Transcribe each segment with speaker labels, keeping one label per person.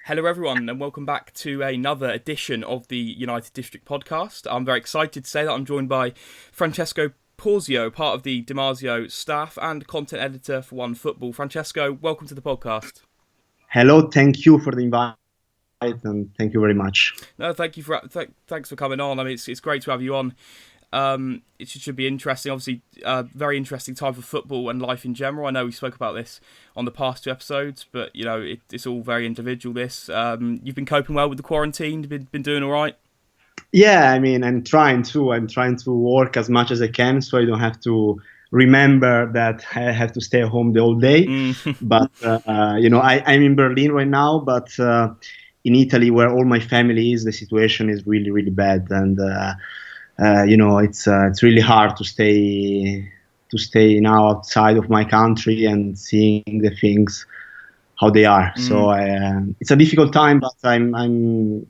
Speaker 1: Hello, everyone, and welcome back to another edition of the United District podcast. I'm very excited to say that I'm joined by Francesco Porzio, part of the Marzio staff and content editor for Onefootball. Francesco, welcome to the podcast.
Speaker 2: Hello, thank you for the invite, and thank you very much.
Speaker 1: No, thank you for thanks for coming on. I mean, it's great to have you on. It should be interesting. Obviously, very interesting time for football and life in general. I know we spoke about this on the past two episodes, but it's all very individual. You've been coping well with the quarantine. Been doing all right.
Speaker 2: Yeah, I mean, I'm trying to work as much as I can, so I don't have to remember that I have to stay at home the whole day. But I'm in Berlin right now, but in Italy, where all my family is, the situation is really, really bad, and it's really hard to stay now outside of my country and seeing the things how they are. So it's a difficult time, but I'm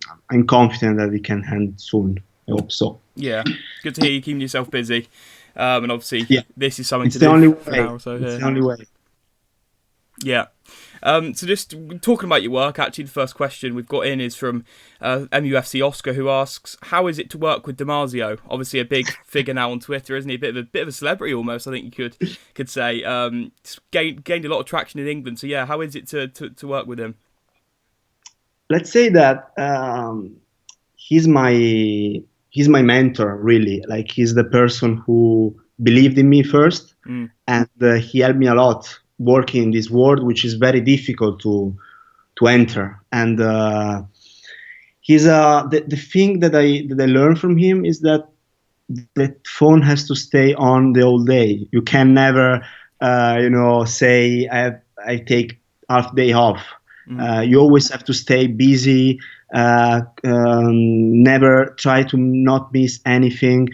Speaker 2: confident that it can end soon. I hope so.
Speaker 1: Yeah, good to hear you keeping yourself busy. And obviously, this is something
Speaker 2: it's
Speaker 1: to
Speaker 2: the
Speaker 1: do
Speaker 2: only
Speaker 1: for
Speaker 2: way.
Speaker 1: an hour or so.
Speaker 2: It's the only way.
Speaker 1: Yeah. So just talking about your work, actually, the first question we've got in is from MUFC Oscar, who asks, "How is it to work with Marzio?" Obviously, a big figure now on Twitter, isn't he? A bit of a celebrity almost. I think you could say. Gained a lot of traction in England. So yeah, how is it to work with him?
Speaker 2: Let's say that he's my mentor, really. Like, he's the person who believed in me first, and he helped me a lot working in this world, which is very difficult to enter. And he's the thing that I learned from him is that the phone has to stay on the whole day. You can never say I take half day off. You always have to stay busy, never try to not miss anything.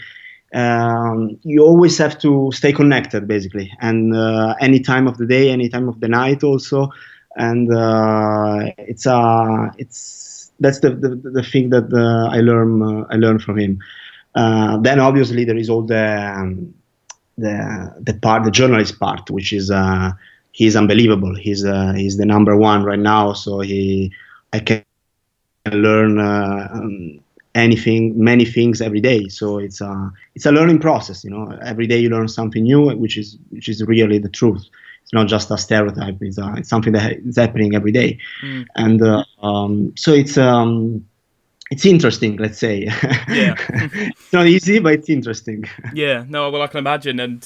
Speaker 2: You always have to stay connected, basically, and any time of the day, any time of the night, also. And that's the thing that I learned from him. Then obviously there is all the journalist part, which is he's unbelievable. He's the number one right now, so I can learn many things every day. So it's a learning process. Every day you learn something new, which is really the truth. It's not just a stereotype. It's something that is happening every day, and so it's interesting. Let's say.
Speaker 1: Yeah.
Speaker 2: It's not easy, but it's interesting.
Speaker 1: Yeah, no, well, I can imagine. And,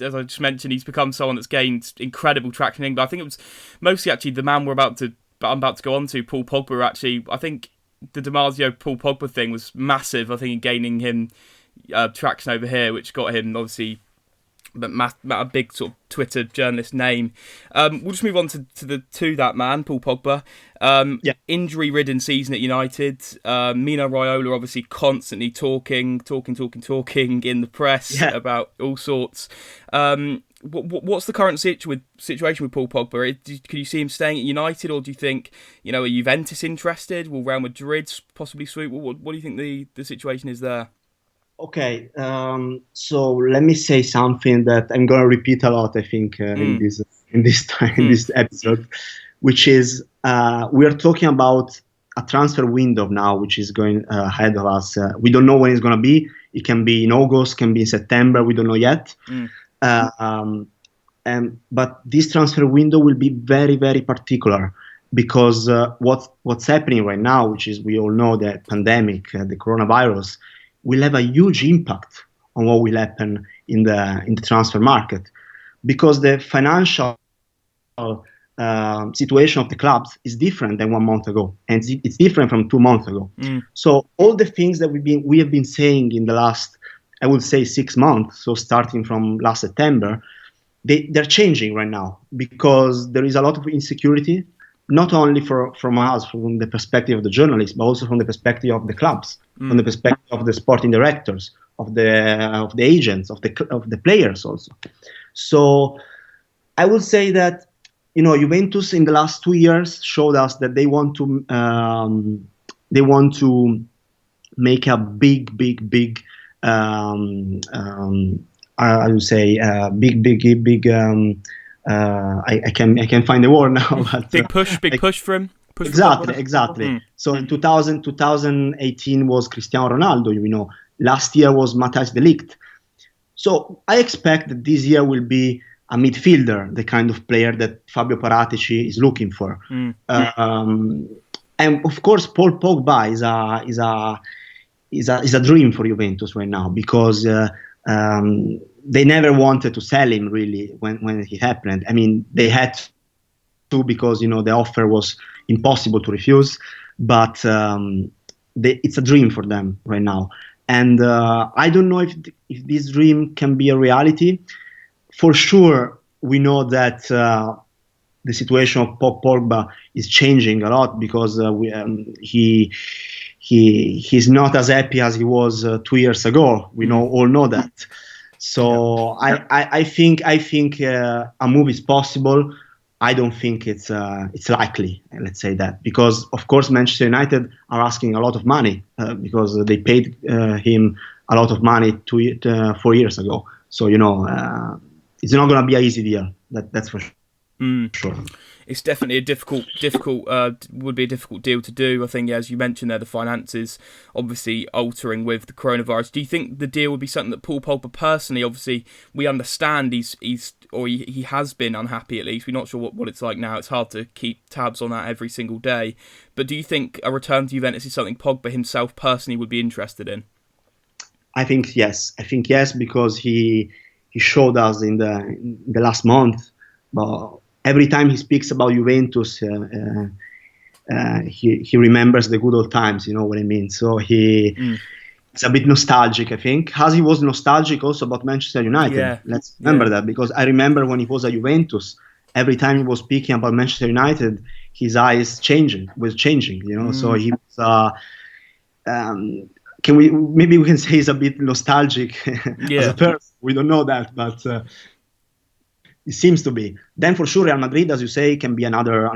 Speaker 1: as I just mentioned, he's become someone that's gained incredible traction in England. I think it was mostly actually the man I'm about to go on to, Paul Pogba, actually. I think the Marzio Paul Pogba thing was massive, I think, in gaining him traction over here, which got him, obviously, a big sort of Twitter journalist name. We'll just move on to that man, Paul Pogba. Injury-ridden season at United. Mino Raiola obviously constantly talking in the press about all sorts. What's the current situation with Paul Pogba? Can you see him staying at United, or do you think are Juventus interested? Will Real Madrid possibly swoop? What do you think the situation is there?
Speaker 2: Okay, so let me say something that I'm gonna repeat a lot, I think, in this episode, which is we are talking about a transfer window now, which is going ahead of us. We don't know when it's gonna be. It can be in August, can be in September. We don't know yet. But this transfer window will be very, very particular, because what's happening right now, which is, we all know, the pandemic, the coronavirus, will have a huge impact on what will happen in the transfer market, because the financial situation of the clubs is different than 1 month ago, and it's different from 2 months ago. So all the things that we have been saying in the last, I would say, 6 months, so starting from last September, they're changing right now, because there is a lot of insecurity, not only from us, from the perspective of the journalists, but also from the perspective of the clubs, from the perspective of the sporting directors, of the agents, of the players also. So I would say that Juventus in the last 2 years showed us that they want to make a big I would say big. I can find the word now. But,
Speaker 1: big push for him.
Speaker 2: Exactly. So in 2018 was Cristiano Ronaldo, Last year was Matthijs de Ligt. So I expect that this year will be a midfielder, the kind of player that Fabio Paratici is looking for. And of course, Paul Pogba is a dream for Juventus right now, because they never wanted to sell him really when it happened. I mean, they had to, because the offer was impossible to refuse. But it's a dream for them right now. And I don't know if this dream can be a reality. For sure, we know that the situation of Paul Pogba is changing a lot, because he's not as happy as he was 2 years ago. We all know that. So I think a move is possible. I don't think it's likely, let's say that, because of course Manchester United are asking a lot of money, because they paid him a lot of money 4 years ago. So it's not going to be an easy deal. That's for sure.
Speaker 1: It's definitely would be a difficult deal to do. I think, as you mentioned there, the finances obviously altering with the coronavirus. Do you think the deal would be something that Paul Pogba personally, obviously we understand he has been unhappy, at least we're not sure what it's like now. It's hard to keep tabs on that every single day. But do you think a return to Juventus is something Pogba himself personally would be interested in?
Speaker 2: I think yes, because he showed us in the last month. But every time he speaks about Juventus, he remembers the good old times. You know what I mean? So it's a bit nostalgic, I think. As he was nostalgic also about Manchester United. Yeah. Let's remember that, because I remember when he was at Juventus, every time he was speaking about Manchester United, his eyes was changing. So he was. Maybe we can say he's a bit nostalgic as a person. We don't know that, but. It seems to be. Then for sure, Real Madrid, as you say, can be another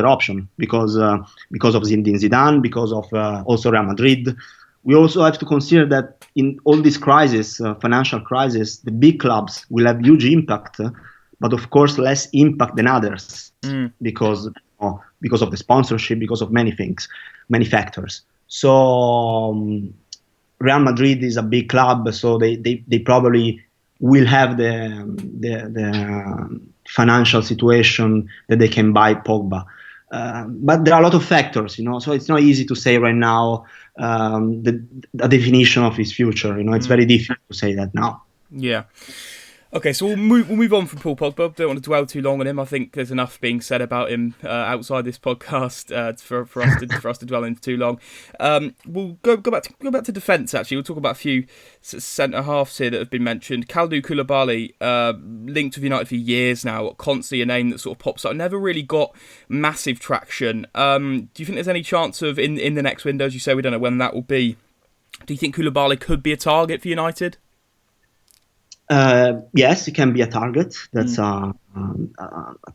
Speaker 2: option, because of Zinedine Zidane, because of also Real Madrid. We also have to consider that in all this crisis, financial crisis, the big clubs will have huge impact, but of course less impact than others, because of the sponsorship, because of many things, many factors. So Real Madrid is a big club, so they probably will have the financial situation that they can buy Pogba. But there are a lot of factors, so it's not easy to say right now the definition of his future. It's very difficult to say that now.
Speaker 1: Yeah. Okay, so we'll move on from Paul Pogba. Don't want to dwell too long on him. I think there's enough being said about him outside this podcast for us to dwell in too long. We'll go back to defence. Actually, we'll talk about a few centre halves here that have been mentioned. Kalidou Koulibaly, linked with United for years now, constantly a name that sort of pops up. Never really got massive traction. Do you think there's any chance of in the next window, as you say, we don't know when that will be? Do you think Koulibaly could be a target for United?
Speaker 2: Yes, it can be a target. That's a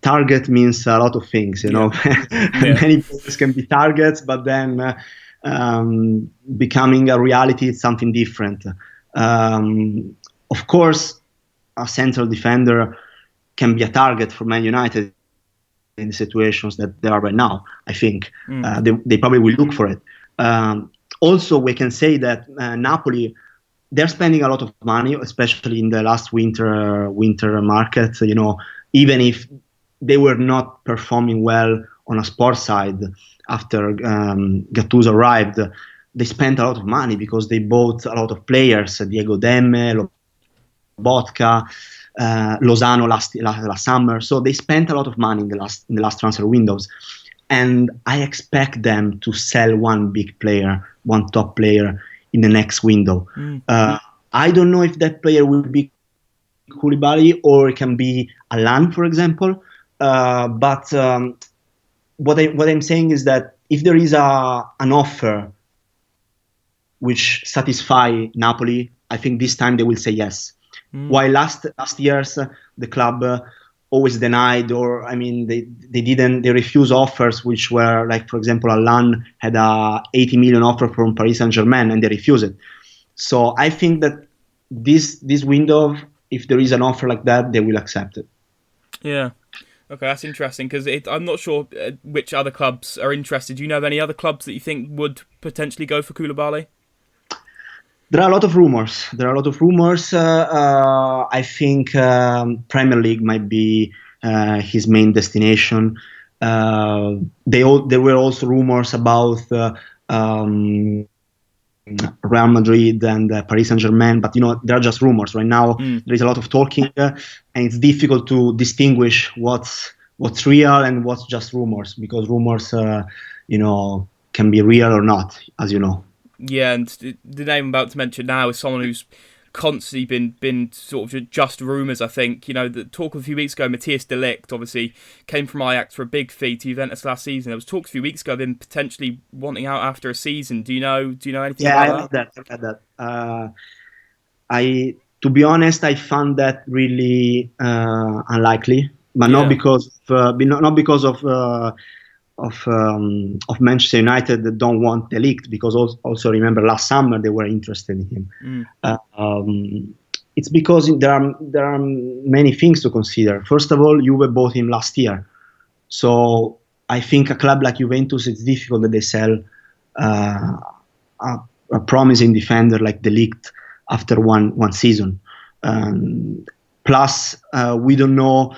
Speaker 2: target means a lot of things, Many players can be targets, but then becoming a reality is something different. Of course, a central defender can be a target for Man United in the situations that they are right now. I think they probably will look for it. Also, we can say that Napoli, they're spending a lot of money, especially in the last winter market. Even if they were not performing well on a sports side after Gattuso arrived, they spent a lot of money because they bought a lot of players: Diego Demme, Lobotka, Lozano last summer. So they spent a lot of money in the last transfer windows, and I expect them to sell one big player, one top player, in the next window. I don't know if that player will be Koulibaly or it can be Alan, for example. But what I'm saying is that if there is an offer which satisfy Napoli, I think this time they will say yes. While last years the club always denied, or they refused offers which were like, for example, Alan had a 80 million offer from Paris Saint-Germain and they refused it. So I think that this window, if there is an offer like that, they will accept it.
Speaker 1: Yeah. Okay, that's interesting because I'm not sure which other clubs are interested. Do you know of any other clubs that you think would potentially go for Koulibaly?
Speaker 2: There are a lot of rumors. I think Premier League might be his main destination. There were also rumors about Real Madrid and Paris Saint-Germain, but they're just rumors. Right now, there is a lot of talking, and it's difficult to distinguish what's real and what's just rumors, because rumors, can be real or not, as you know.
Speaker 1: Yeah, and the name I'm about to mention now is someone who's constantly been sort of just rumours. I think the talk a few weeks ago, Matthias de Ligt obviously came from Ajax for a big fee to Juventus last season. There was talk a few weeks ago of him potentially wanting out after a season. Do you know anything about
Speaker 2: that? Yeah, I read that. To be honest, I found that really unlikely, but not because of Manchester United that don't want De Ligt, because also remember last summer they were interested in him. It's because there are many things to consider. First of all, Juve bought him last year, so I think a club like Juventus, it's difficult that they sell a promising defender like De Ligt after one season. Plus, we don't know.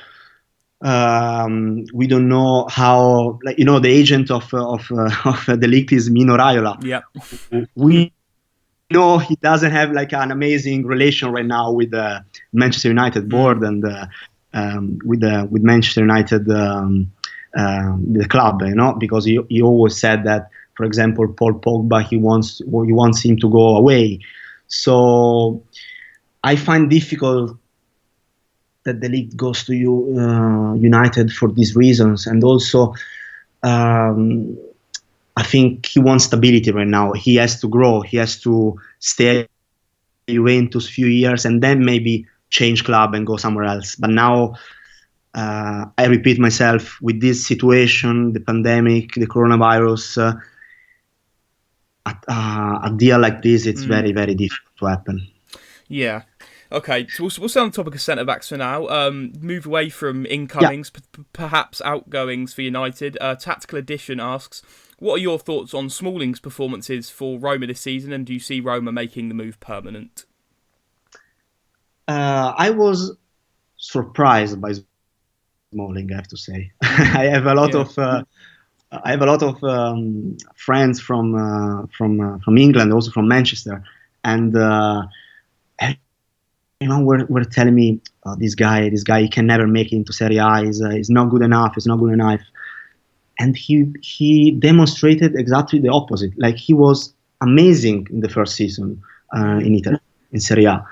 Speaker 2: We don't know how, the agent of De Ligt is Mino Raiola.
Speaker 1: Yeah,
Speaker 2: we know he doesn't have an amazing relation right now with the Manchester United board and with Manchester United the club, because he always said that, for example, Paul Pogba, he wants him to go away. So I find difficult that De Ligt goes to United for these reasons, and also I think he wants stability right now. He has to grow. He has to stay at Juventus a few years and then maybe change club and go somewhere else. But now, I repeat myself, with this situation, the pandemic, the coronavirus, a deal like this, it's very, very difficult to happen.
Speaker 1: Yeah. Okay, so we'll stay on the topic of centre-backs for now. Move away from incomings, perhaps outgoings for United. Tactical Edition asks, what are your thoughts on Smalling's performances for Roma this season, and do you see Roma making the move permanent?
Speaker 2: I was surprised by Smalling, I have to say. I have a lot of friends from England, also from Manchester, and were telling me, this guy he can never make it into Serie A. He's not good enough. He's not good enough. And he demonstrated exactly the opposite. He was amazing in the first season in Italy, in Serie A.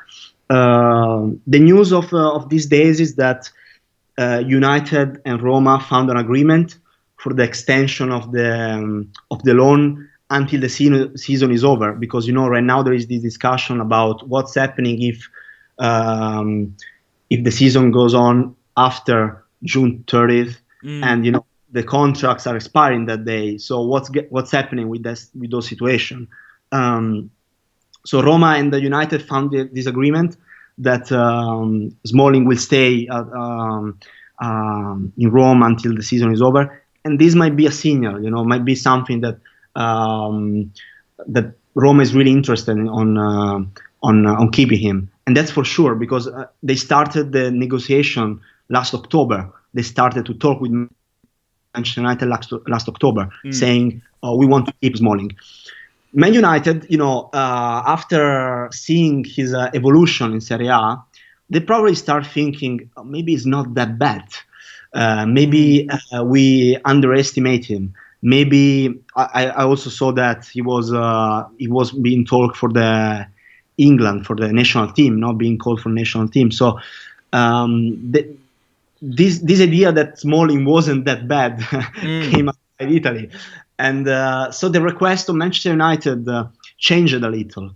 Speaker 2: The news of these days is that United and Roma found an agreement for the extension of the loan until the season is over, because right now there is this discussion about what's happening if the season goes on after June 30th, and the contracts are expiring that day. So what's happening with those situations? So Roma and the United found this agreement that Smalling will stay in Rome until the season is over, and this might be a signal. Might be something that that Roma is really interested on keeping him. And that's for sure, because they started the negotiation last October. They started to talk with Manchester United last October, saying, we want to keep Smalling. Man United, after seeing his evolution in Serie A, they probably start thinking, maybe it's not that bad. Maybe we underestimate him. Maybe I also saw that he was being talked for the England, for the national team, not being called for national team. So this idea that Smalling wasn't that bad came outside Italy, and so the request of Manchester United changed a little.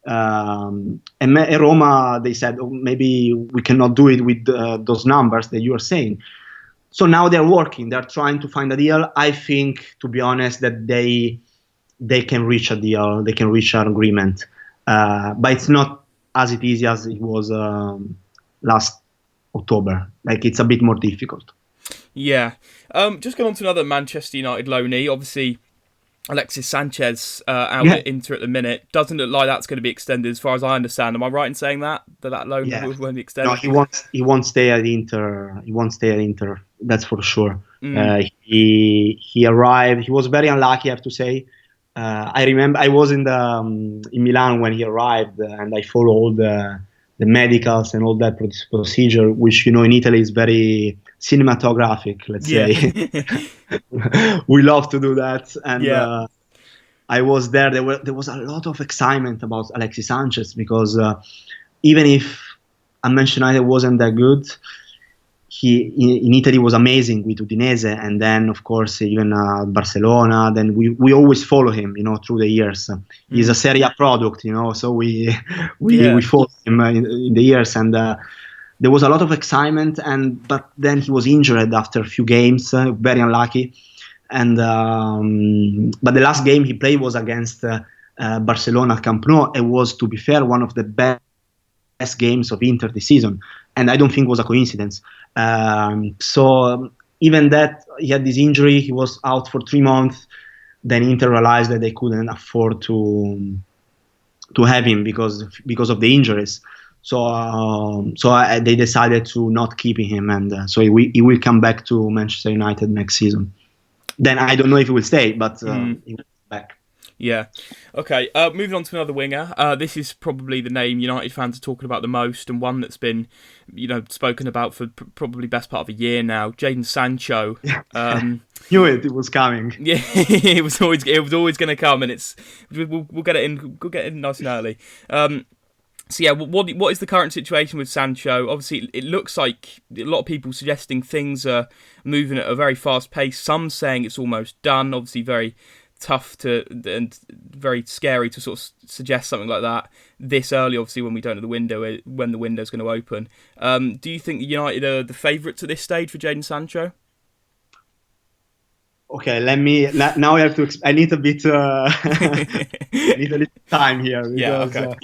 Speaker 2: And Roma, they said, maybe we cannot do it with those numbers that you are saying. So now they're working. They're trying to find a deal. I think, to be honest, that they can reach a deal. They can reach an agreement. But it's not as easy as it was last October. It's a bit more difficult.
Speaker 1: Yeah. Just going on to another Manchester United loanee. Obviously, Alexis Sanchez out at Inter at the minute. Doesn't look like that's going to be extended, as far as I understand. Am I right in saying that loan won't be extended?
Speaker 2: No, he won't stay at Inter. He won't stay at Inter. That's for sure. He arrived. He was very unlucky, I have to say. I remember I was in Milan when he arrived, and I followed all the medicals and all that procedure, which in Italy is very cinematographic. Let's say we love to do that, and I was there. There was a lot of excitement about Alexis Sanchez because even if Manchester United wasn't that good, he in Italy was amazing with Udinese, and then of course even Barcelona. Then we always follow him, through the years. He's a Serie A product, so we follow him in the years, and there was a lot of excitement. But then he was injured after a few games, very unlucky. And but the last game he played was against Barcelona at Camp Nou. It was, to be fair, one of the best games of Inter this season, and I don't think it was a coincidence. So even that he had this injury, he was out for 3 months. Then Inter realized that they couldn't afford to have him because of the injuries. So they decided to not keep him, and so he will come back to Manchester United next season. Then I don't know if he will stay, but he will be back.
Speaker 1: Yeah. Okay, moving on to another winger. This is probably the name United fans are talking about the most, and one that's been, spoken about for probably best part of a year now. Jadon Sancho.
Speaker 2: Knew it was coming.
Speaker 1: Yeah, it was always going to come, and we'll get it in. We'll get it in nice and early. So yeah, what is the current situation with Sancho? Obviously, it looks like a lot of people suggesting things are moving at a very fast pace. Some saying it's almost done. Obviously, very tough and very scary to sort of suggest something like that this early. Obviously, when we don't know when the window's going to open. Do you think United are the favourites at this stage for Jadon Sancho?
Speaker 2: Okay, now I have to. I need a bit. I need a little time here because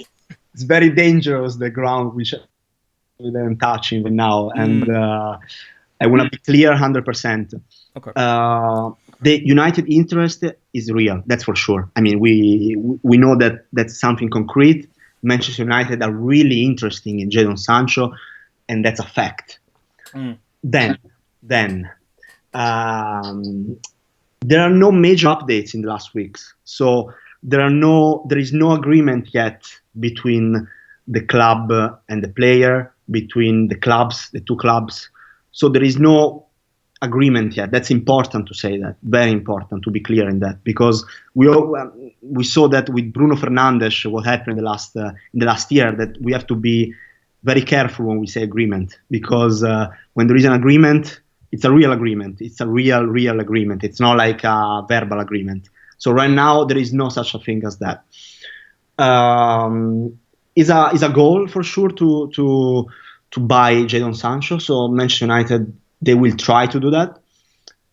Speaker 2: it's very dangerous, the ground which I'm touching now, and I want to be clear 100%.
Speaker 1: Okay.
Speaker 2: The United interest is real, that's for sure. I mean, we know that that's something concrete. Manchester United are really interested in Jadon Sancho, and that's a fact. Then there are no major updates in the last weeks, so there is no agreement yet between the club and the player, between the two clubs. So there is no agreement yet. That's important to say that. Very important to be clear in that, because we saw that with Bruno Fernandes, what happened in the last year, that we have to be very careful when we say agreement, because when there is an agreement, it's a real agreement. It's a real agreement. It's not like a verbal agreement. So right now there is no such a thing as that. Is a goal for sure to buy Jadon Sancho. So Manchester United, they will try to do that,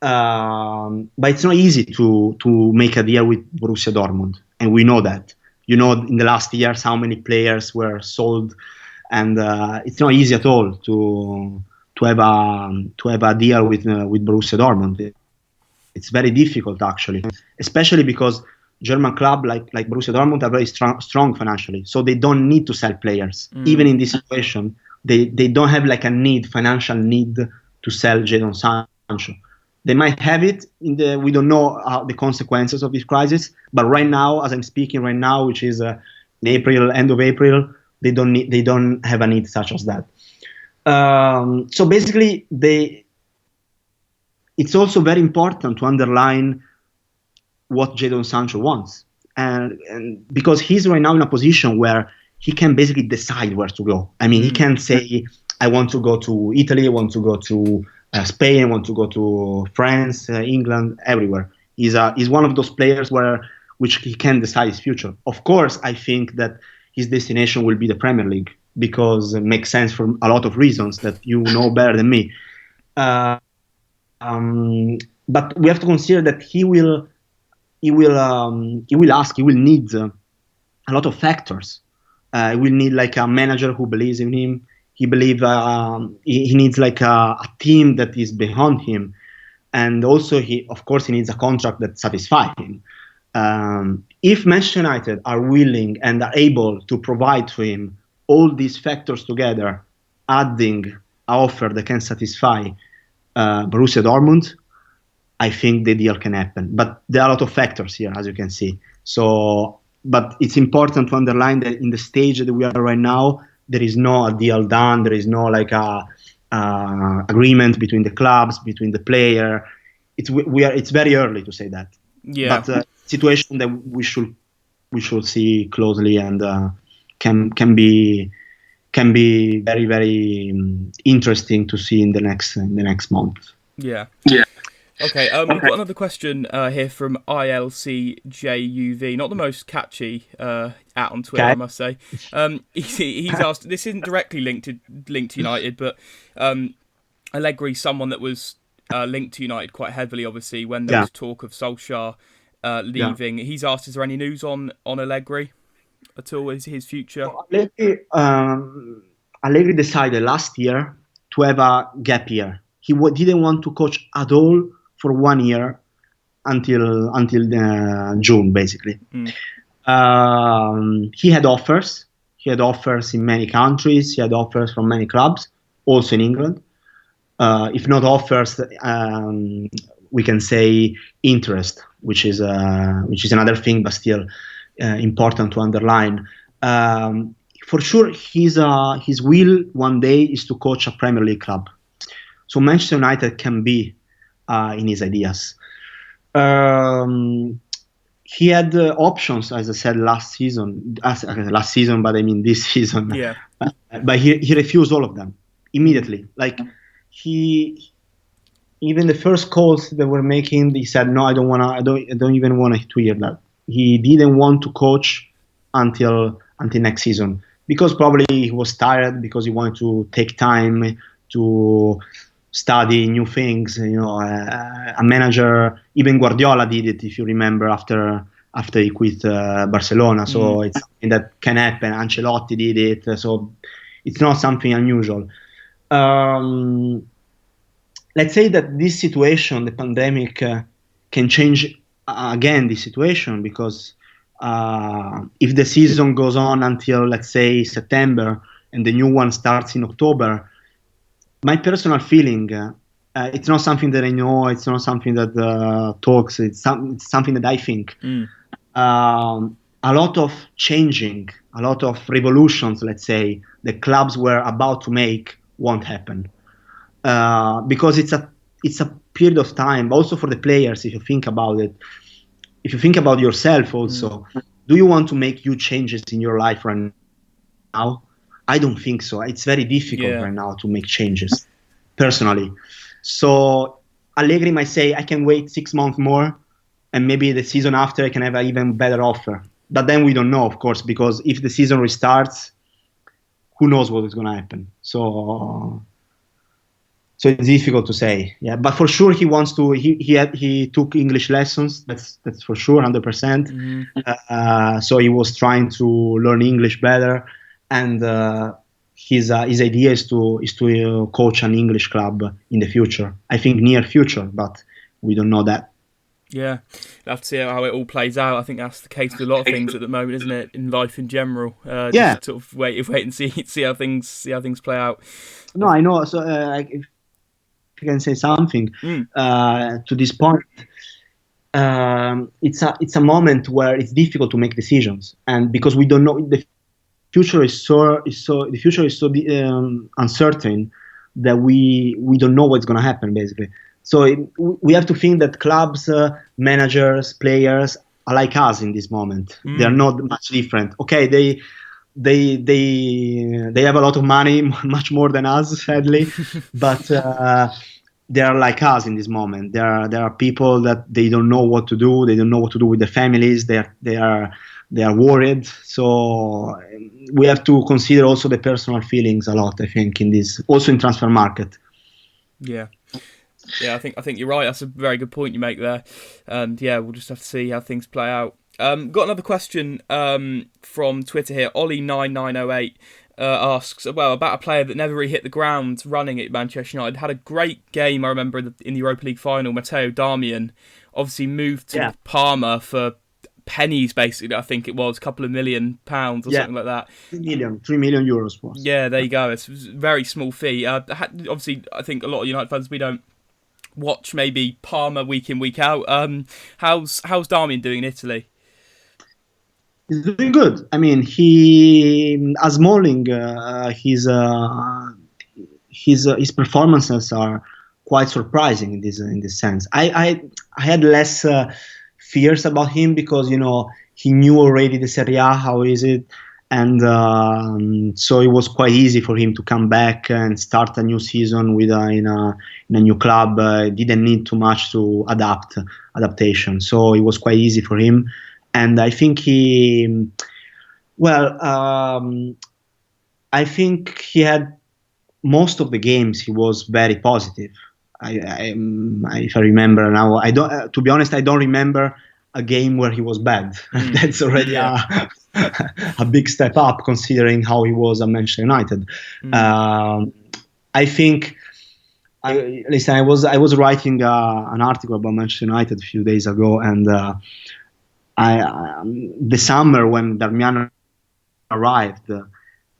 Speaker 2: but it's not easy to make a deal with Borussia Dortmund, and we know that. In the last years how many players were sold, and it's not easy at all to have a deal with Borussia Dortmund. It's very difficult actually, especially because German club like Borussia Dortmund are very strong financially, so they don't need to sell players. Even in this situation, they don't have like a financial need to sell Jadon Sancho. They might have it we don't know the consequences of this crisis, but right now, as I'm speaking right now, which is end of April, they don't have a need such as that. So basically, it's also very important to underline what Jadon Sancho wants, and because he's right now in a position where he can basically decide where to go. I mean, he can say, I want to go to Italy, I want to go to Spain, I want to go to France, England, everywhere. He's one of those players which he can decide his future. Of course, I think that his destination will be the Premier League, because it makes sense for a lot of reasons that you know better than me. But we have to consider that he will need a lot of factors. He will need like a manager who believes in him. He believes he needs like a team that is behind him, and also he needs a contract that satisfies him. If Manchester United are willing and are able to provide to him all these factors together, adding an offer that can satisfy Borussia Dortmund, I think the deal can happen. But there are a lot of factors here, as you can see. So, but it's important to underline that in the stage that we are right now, there is no a deal done. There is no like a agreement between the clubs, between the player. It's very early to say that.
Speaker 1: Yeah.
Speaker 2: But situation that we should see closely and can be very very interesting to see in the next month.
Speaker 1: Yeah. Okay, we've got another question here from ILCJUV. Not the most catchy at on Twitter, I must say. He's asked. This isn't directly linked to United, but Allegri's someone that was linked to United quite heavily, obviously, when there was talk of Solskjaer leaving. Yeah. He's asked, is there any news on Allegri at all? Is his future?
Speaker 2: Allegri decided last year to have a gap year. He didn't want to coach at all for 1 year until June, basically. He had offers. He had offers in many countries. He had offers from many clubs, also in England. If not offers, we can say interest, which is another thing, but still important to underline. For sure, his will one day is to coach a Premier League club. So Manchester United can be in his ideas. He had options, as I said, last season, but I mean this season.
Speaker 1: Yeah.
Speaker 2: But he refused all of them immediately. Like even the first calls they were making, he said, "No, I don't even want to hear that." He didn't want to coach until next season because probably he was tired, because he wanted to take time to study new things. A manager, even Guardiola did it, if you remember, after he quit Barcelona. So it's something that can happen. Ancelotti did it. So it's not something unusual. Let's say that this situation, the pandemic, can change again the situation, because if the season goes on until, let's say, September and the new one starts in October, my personal feeling, it's not something that I know, it's not something that talks, it's something that I think. A lot of changing, a lot of revolutions, let's say, the clubs were about to make won't happen. Because it's a period of time, also for the players, if you think about it. If you think about yourself also, do you want to make huge changes in your life right now? I don't think so. It's very difficult right now to make changes, personally. So Allegri might say, I can wait 6 months more, and maybe the season after I can have an even better offer. But then we don't know, of course, because if the season restarts, who knows what is going to happen. So it's difficult to say. Yeah, but for sure he wants to. He took English lessons. That's for sure, 100%. So he was trying to learn English better, and his idea is to coach an English club in the future. I think near future, but we don't know that.
Speaker 1: Yeah, we'll have to see how it all plays out. I think that's the case with a lot of things at the moment, isn't it? In life in general. Just sort of wait and see how things play out.
Speaker 2: No, I know. So if you can say something to this point, it's a moment where it's difficult to make decisions, and because we don't know, the future is so uncertain that we don't know what's going to happen, basically. So we have to think that clubs, managers, players are like us in this moment. They are not much different. Okay, they have a lot of money, much more than us, sadly, but they are like us in this moment. There are people that they don't know what to do. They don't know what to do with their families. They are worried. So we have to consider also the personal feelings a lot, I think, in this, also in transfer market.
Speaker 1: Yeah, I think you're right. That's a very good point you make there. And yeah, we'll just have to see how things play out. Got another question from Twitter here. Ollie9908 asks, well, about a player that never really hit the ground running at Manchester United. Had a great game, I remember, in the Europa League final. Matteo Darmian obviously moved to Parma for pennies, basically. I think it was a couple of £1 million or something like that.
Speaker 2: 3 million euros. Was.
Speaker 1: Yeah, there you go. It's a very small fee. Obviously, I think a lot of United fans, we don't watch maybe Parma week in, week out. How's Darmian doing in Italy?
Speaker 2: He's doing good. I mean, he, as Smalling, his performances are quite surprising in this sense. I had less fears about him because he knew already the Serie A, how is it, and so it was quite easy for him to come back and start a new season with in a new club. Didn't need too much to adaptation, so it was quite easy for him. And I think I think he had most of the games. He was very positive. If I remember now, I don't. To be honest, I don't remember a game where he was bad. That's already a big step up considering how he was at Manchester United. I think. Listen, I was writing an article about Manchester United a few days ago, and the summer when Darmian arrived,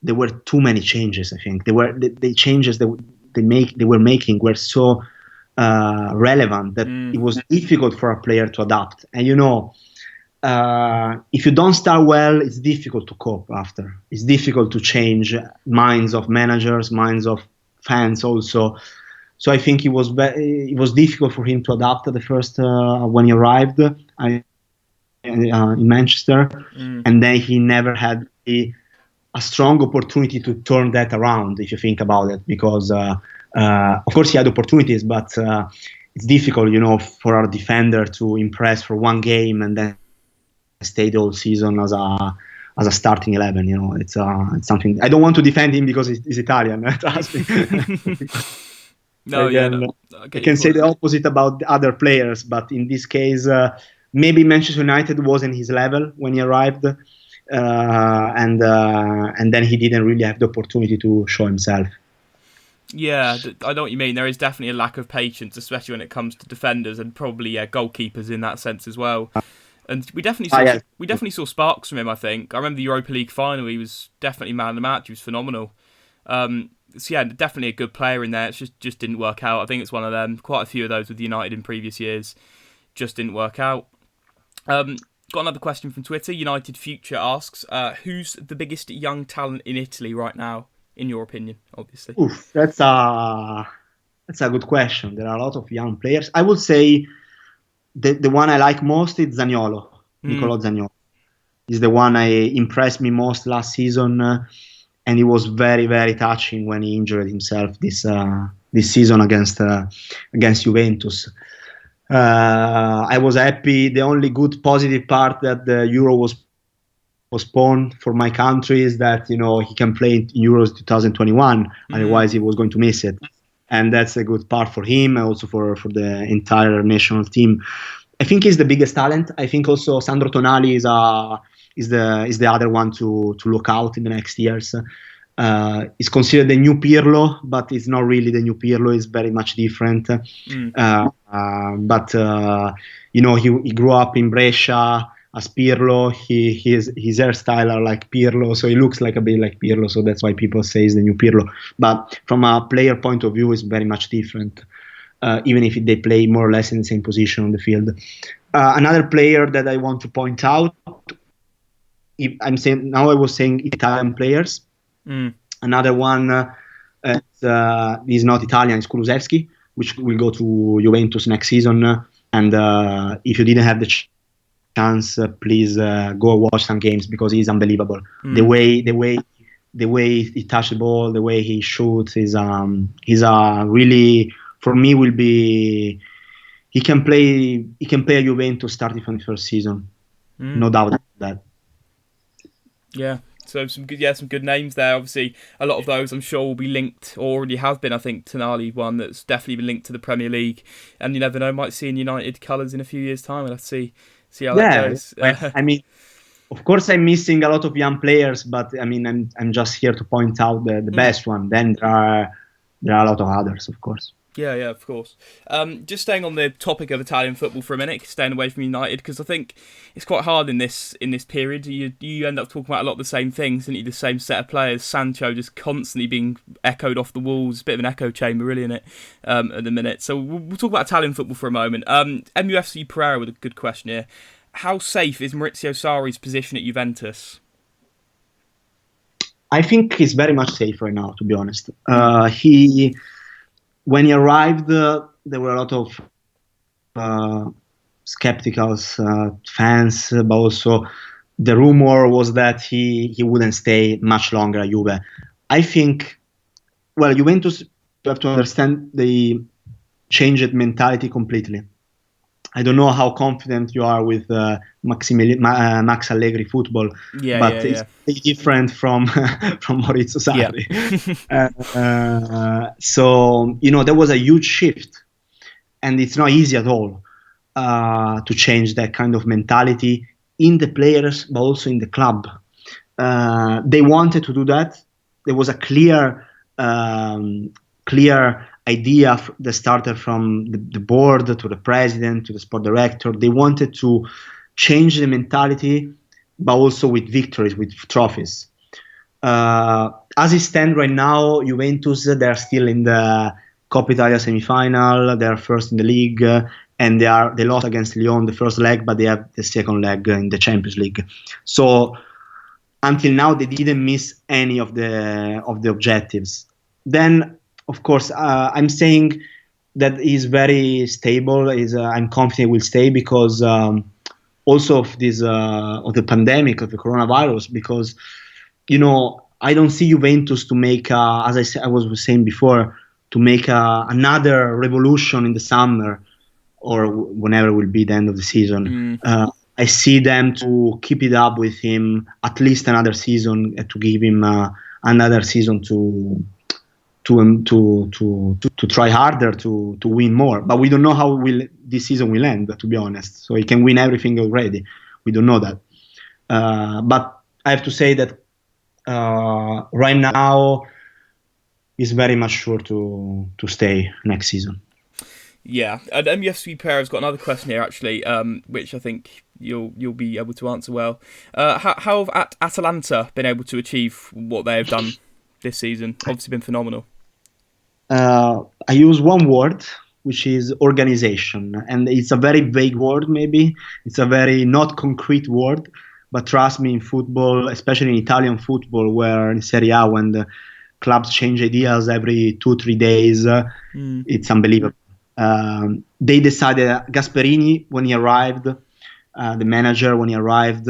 Speaker 2: there were too many changes. I think the changes that they were making were so relevant that it was difficult for a player to adapt. And if you don't start well, it's difficult to cope after. It's difficult to change minds of managers, minds of fans also. So I think it was difficult for him to adapt at the first when he arrived in Manchester, and then he never had a strong opportunity to turn that around, if you think about it, because of course he had opportunities, but it's difficult, for our defender to impress for one game and then stay the whole season as a starting 11. It's something. I don't want to defend him because he's Italian. Trust me. I can say the opposite about the other players, but in this case, maybe Manchester United wasn't his level when he arrived, and then he didn't really have the opportunity to show himself.
Speaker 1: Yeah, I know what you mean. There is definitely a lack of patience, especially when it comes to defenders and probably goalkeepers in that sense as well. And we definitely saw sparks from him. I think I remember the Europa League final. He was definitely man of the match. He was phenomenal. So yeah, definitely a good player in there. It just didn't work out. I think it's one of them. Quite a few of those with United in previous years just didn't work out. Got another question from Twitter. United Future asks, who's the biggest young talent in Italy right now, in your opinion, obviously?
Speaker 2: Oof, that's a good question. There are a lot of young players. I would say the one I like most is Zaniolo, Niccolò Zaniolo. He's the one I impressed me most last season, and it was very, very touching when he injured himself this season against Juventus. I was happy. The only good positive part that the Euro was postponed for my country is that he can play in Euros 2021. Otherwise, he was going to miss it, and that's a good part for him and also for the entire national team. I think he's the biggest talent. I think also Sandro Tonali is the other one to look out in the next years. He's considered the new Pirlo, but it's not really the new Pirlo. It's very much different. But he grew up in Brescia as Pirlo. His hairstyle are like Pirlo, so he looks like a bit like Pirlo. So that's why people say he's the new Pirlo. But from a player point of view, it's very much different. Even if they play more or less in the same position on the field. Another player that I want to point out. I was saying Italian players. Another one is not Italian, it's Kulusevski, which will go to Juventus next season. And if you didn't have the chance, please go watch some games because he's unbelievable. The way he touches the ball, the way he shoots, he's really, for me, will be. He can play Juventus starting from the first season, no doubt about that.
Speaker 1: Yeah. So some good names there. Obviously, a lot of those I'm sure will be linked, or already have been. I think Tonali, one that's definitely been linked to the Premier League, and you never know, might see in United colours in a few years' time. We'll have to see how that goes.
Speaker 2: I mean, Of course, I'm missing a lot of young players, but I mean, I'm just here to point out the best one. Then there are a lot of others, of course.
Speaker 1: Yeah, of course. Just staying on the topic of Italian football for a minute, staying away from United, because I think it's quite hard in this period. You end up talking about a lot of the same things, and the same set of players. Sancho just constantly being echoed off the walls, a bit of an echo chamber, really, isn't it? At the minute. So we'll talk about Italian football for a moment. MUFC Pereira with a good question here. How safe is Maurizio Sarri's position at Juventus?
Speaker 2: I think he's very much safe right now, to be honest. When he arrived, there were a lot of skeptical fans, but also the rumor was that he wouldn't stay much longer at Juve. I think, well, Juventus, you have to understand, they changed mentality completely. I don't know how confident you are with Max Allegri football, but it's different from Maurizio Sarri. So, there was a huge shift, and it's not easy at all to change that kind of mentality in the players, but also in the club. They wanted to do that. There was a clear idea that started from the board to the president to the sport director. They wanted to change the mentality, but also with victories, with trophies. As it stands right now, Juventus, they're still in the Coppa Italia semi-final. They're first in the league, and they lost against Lyon the first leg, but they have the second leg in the Champions League. So until now, they didn't miss any of the objectives. Then, of course, I'm saying that he's very stable. I'm confident he will stay because also of this of the pandemic, of the coronavirus. Because I don't see Juventus to make, as I was saying before, to make another revolution in the summer or whenever it will be the end of the season. I see them to keep it up with him at least another season, to give him another season to try harder to win more. But we don't know how this season will end, to be honest. So he can win everything already. We don't know that. But I have to say that right now he's very much sure to stay next season.
Speaker 1: Yeah, and MUFC Pereira's got another question here actually, which I think you'll be able to answer well. How have Atalanta been able to achieve what they have done this season? Obviously been phenomenal.
Speaker 2: I use one word, which is organization, and it's a very vague word. Maybe it's a very not concrete word, but trust me, in football, especially in Italian football, where in Serie A, when the clubs change ideas every 2-3 days, it's unbelievable. They decided, Gasperini, when he arrived, the manager, when he arrived,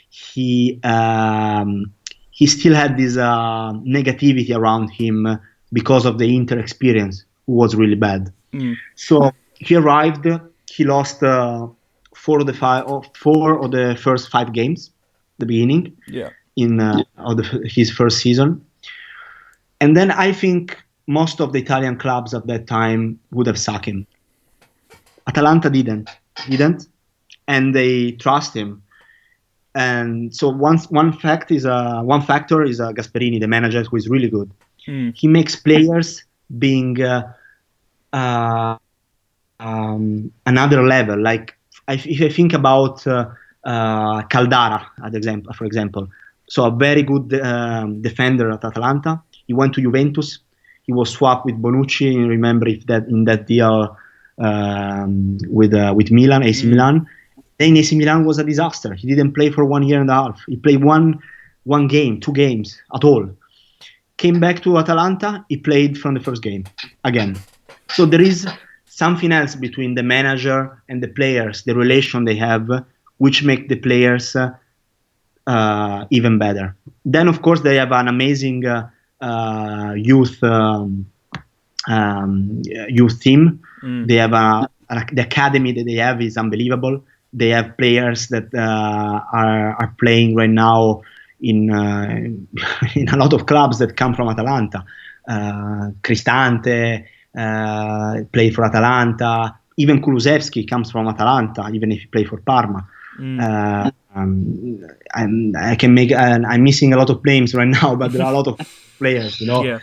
Speaker 2: he still had this negativity around him because of the Inter experience, who was really bad. So he arrived, he lost 4 of the first 5 games, the beginning, of his first season. And then I think most of the Italian clubs at that time would have sacked him. Atalanta didn't, and they trust him. And so one factor is Gasperini, the manager, who is really good. He makes players being another level. Like if I think about Caldara, for example, so a very good defender at Atalanta. He went to Juventus. He was swapped with Bonucci. Remember in that deal with Milan, AC Milan. Then AC Milan was a disaster. He didn't play for 1 year and a half. He played one game, 2 games at all. Came back to Atalanta. He played from the first game again. So there is something else between the manager and the players, the relation they have, which make the players even better. Then, of course, they have an amazing youth team. They have the academy that they have is unbelievable. They have players that are playing right now in a lot of clubs that come from Atalanta. Cristante played for Atalanta. Even Kulusevski comes from Atalanta, even if he played for Parma. I can make. I'm missing a lot of names right now, but there are a lot of players.
Speaker 1: Yeah.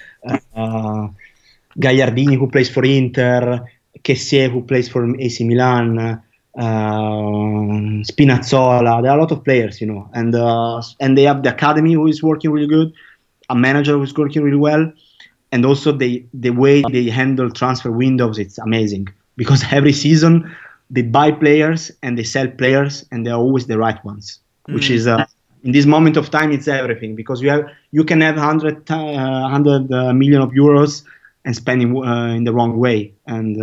Speaker 2: Gagliardini, who plays for Inter, Kessié, who plays for AC Milan, Spinazzola. There are a lot of players, and they have the academy who is working really good, a manager who's working really well, and also the way they handle transfer windows. It's amazing because every season they buy players and they sell players, and they're always the right ones, which is in this moment of time, it's everything, because you can have 100 million of euros and spending in the wrong way, and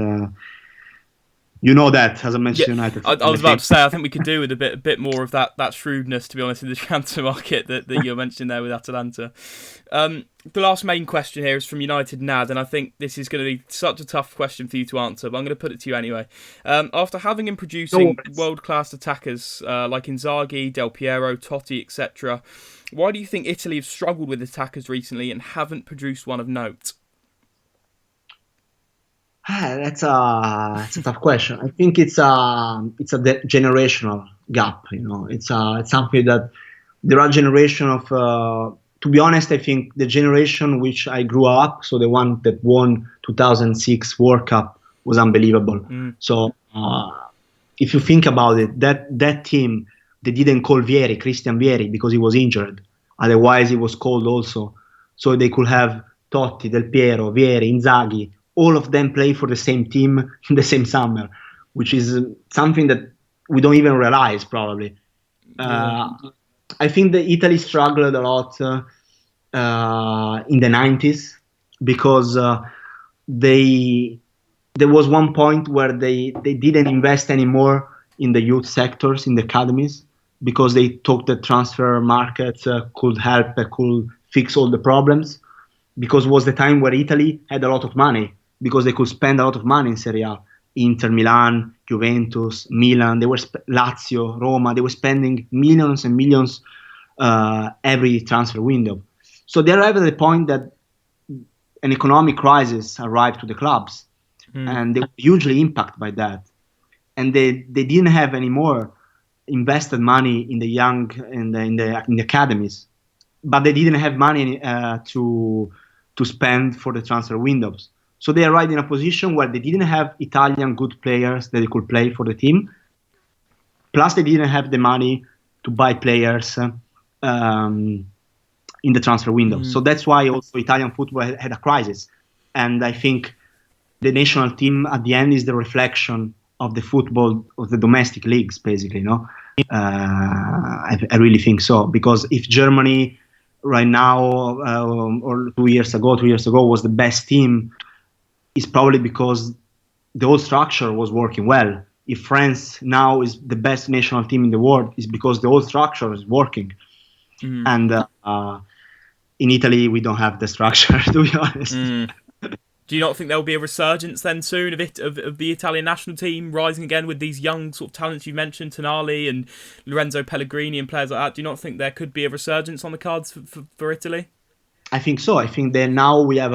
Speaker 2: that as a Manchester United.
Speaker 1: I was about to say, I think we could do with a bit more of that shrewdness, to be honest, in the transfer market that you're mentioning there with Atalanta. The last main question here is from United Nad, and I think this is going to be such a tough question for you to answer, but I'm going to put it to you anyway. After having him producing world-class attackers like Inzaghi, Del Piero, Totti, etc., why do you think Italy have struggled with attackers recently and haven't produced one of note?
Speaker 2: That's a tough question. I think it's a generational gap. It's something that there are generation of. To be honest, I think the generation which I grew up, so the one that won 2006 World Cup, was unbelievable. So if you think about it, that team, they didn't call Christian Vieri, because he was injured. Otherwise, he was called also. So they could have Totti, Del Piero, Vieri, Inzaghi. All of them play for the same team in the same summer, which is something that we don't even realize, probably. I think that Italy struggled a lot in the 90s, because there was one point where they didn't invest anymore in the youth sectors, in the academies, because they thought the transfer markets could help, could fix all the problems, because it was the time where Italy had a lot of money, because they could spend a lot of money in Serie A. Inter Milan, Juventus, Milan, Lazio, Roma, they were spending millions and millions every transfer window. So they arrived at the point that an economic crisis arrived to the clubs, and they were hugely impacted by that. And they didn't have any more invested money in the young in the academies, but they didn't have money to spend for the transfer windows. So they arrived in a position where they didn't have Italian good players that they could play for the team. Plus, they didn't have the money to buy players in the transfer window. So that's why also Italian football had a crisis. And I think the national team at the end is the reflection of the football of the domestic leagues, basically. I really think so. Because if Germany right now or 2 years ago was the best team, it's probably because the whole structure was working well. If France now is the best national team in the world, it's because the whole structure is working. And in Italy, we don't have the structure, to be honest.
Speaker 1: Do you not think there'll be a resurgence then soon of the Italian national team rising again with these young sort of talents you mentioned, Tonali and Lorenzo Pellegrini and players like that? Do you not think there could be a resurgence on the cards for Italy?
Speaker 2: I think so. I think that now we have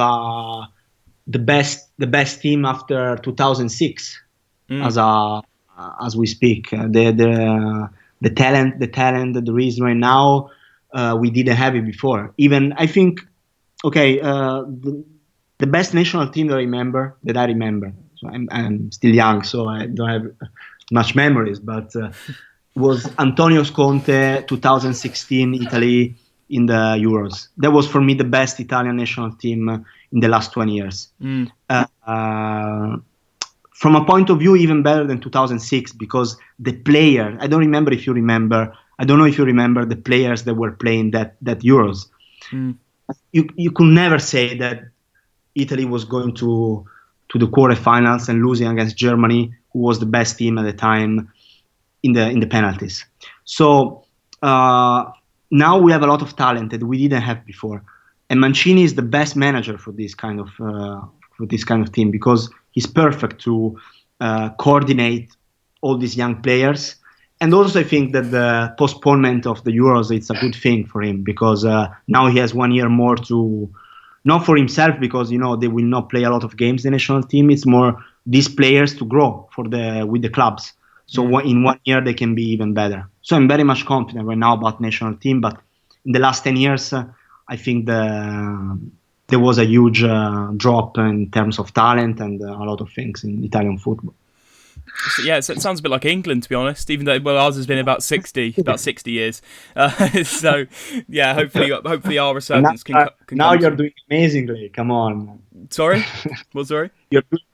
Speaker 2: the best team after 2006 as we speak. The talent that there is right now, we didn't have it before. Even I think, the best national team that I remember. So I'm still young, so I don't have much memories, but was Antonio Conte 2016 Italy in the Euros. That was for me the best Italian national team in the last 20 years. From a point of view, even better than 2006, because the player, I don't know if you remember the players that were playing that Euros. You could never say that Italy was going to the quarterfinals and losing against Germany, who was the best team at the time, in the penalties. So now we have a lot of talent that we didn't have before, and Mancini is the best manager for this kind of team, because he's perfect to coordinate all these young players. And also, I think that the postponement of the Euros, it's a good thing for him, because now he has 1 year more to. Not for himself, because they will not play a lot of games. The national team, it's more these players to grow with the clubs. So in 1 year they can be even better. So I'm very much confident right now about national team. But in the last 10 years, I think there was a huge drop in terms of talent and a lot of things in Italian football.
Speaker 1: So, yeah, so it sounds a bit like England, to be honest. Even though ours has been about 60 years. So yeah, hopefully our resurgence can
Speaker 2: now
Speaker 1: come
Speaker 2: you're
Speaker 1: soon.
Speaker 2: doing amazingly. Come on.
Speaker 1: Sorry, what? Sorry.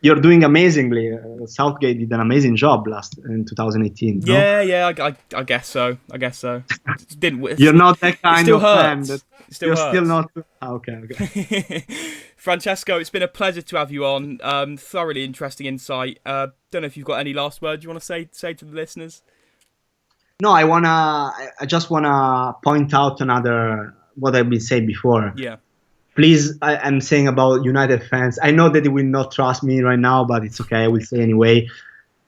Speaker 2: You're doing amazingly. Southgate did an amazing job in 2018. No?
Speaker 1: Yeah, I guess so. Didn't.
Speaker 2: You're not that kind
Speaker 1: still
Speaker 2: of fan.
Speaker 1: hurts. It still
Speaker 2: You're
Speaker 1: hurts.
Speaker 2: still not. Okay.
Speaker 1: Francesco, it's been a pleasure to have you on. Thoroughly interesting insight. Don't know if you've got any last words you want to say to the listeners.
Speaker 2: No, I just wanna point out what I've been saying before.
Speaker 1: Yeah.
Speaker 2: Please, I'm saying about United fans. I know that they will not trust me right now, but it's okay. I will say anyway.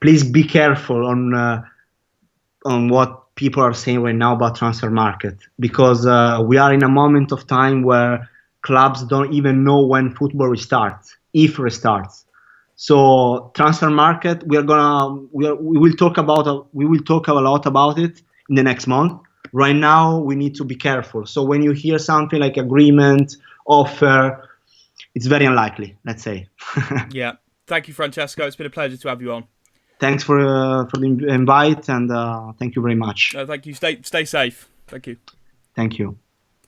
Speaker 2: Please be careful on what people are saying right now about transfer market, because we are in a moment of time where clubs don't even know when football restarts, if restarts. So transfer market, we will talk a lot about it in the next month. Right now, we need to be careful. So when you hear something like agreement, offer, it's very unlikely, let's say.
Speaker 1: Yeah. Thank you, Francesco. It's been a pleasure to have you on.
Speaker 2: Thanks for the invite, and thank you very much.
Speaker 1: Thank you. Stay safe. Thank you.
Speaker 2: Thank you.